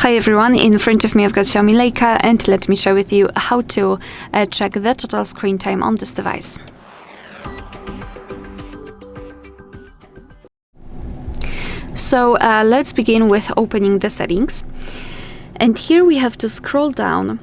Hi everyone, in front of me I've got XIAOMI Leica, and let me share with you how to check the total screen time on this device. So let's begin with opening the settings. And here we have to scroll down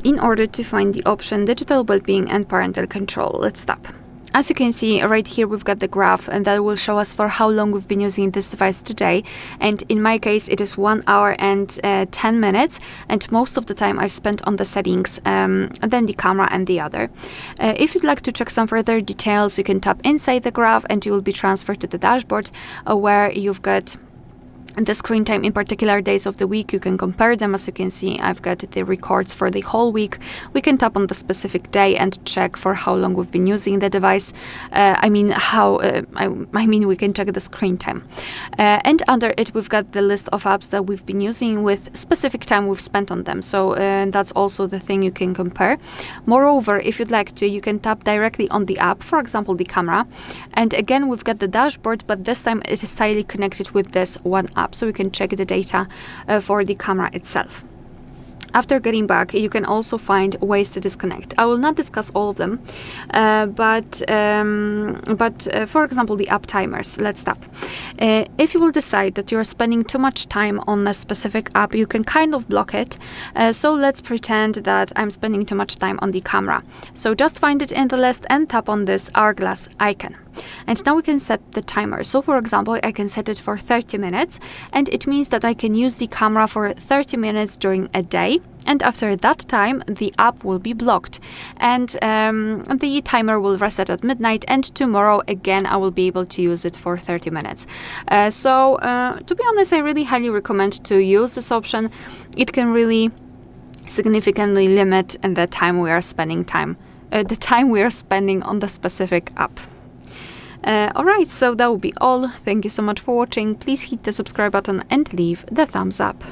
in order to find the option Digital Wellbeing and Parental Control. Let's tap. As you can see right here, we've got the graph, and that will show us for how long we've been using this device today. And in my case, it is 1 hour and 10 minutes, and most of the time I've spent on the settings, and then the camera and the other. If you'd like to check some further details, you can tap inside the graph and you will be transferred to the dashboard where you've got the screen time in particular days of the week. You can compare them. As you can see, I've got the records for the whole week. We can tap on the specific day and check for how long we've been using the device. I mean we can check the screen time. And under it, we've got the list of apps that we've been using with specific time we've spent on them. So that's also the thing you can compare. Moreover, if you'd like to, you can tap directly on the app, for example, the camera. And again, we've got the dashboard, but this time it is tightly connected with this one app, so we can check the data for the camera itself. After getting back, you can also find ways to disconnect. I will not discuss all of them, but for example, the app timers. Let's tap. If you will decide that you're spending too much time on a specific app, you can kind of block it. So let's pretend that I'm spending too much time on the camera. So just find it in the list and tap on this hourglass icon. And now we can set the timer. So for example, I can set it for 30 minutes, and it means that I can use the camera for 30 minutes during a day. And after that time, the app will be blocked, and the timer will reset at midnight, and tomorrow again I will be able to use it for 30 minutes. To be honest, I really highly recommend to use this option. It can really significantly limit the time we are spending on the specific app. Alright, so that will be all. Thank you so much for watching. Please hit the subscribe button and leave the thumbs up.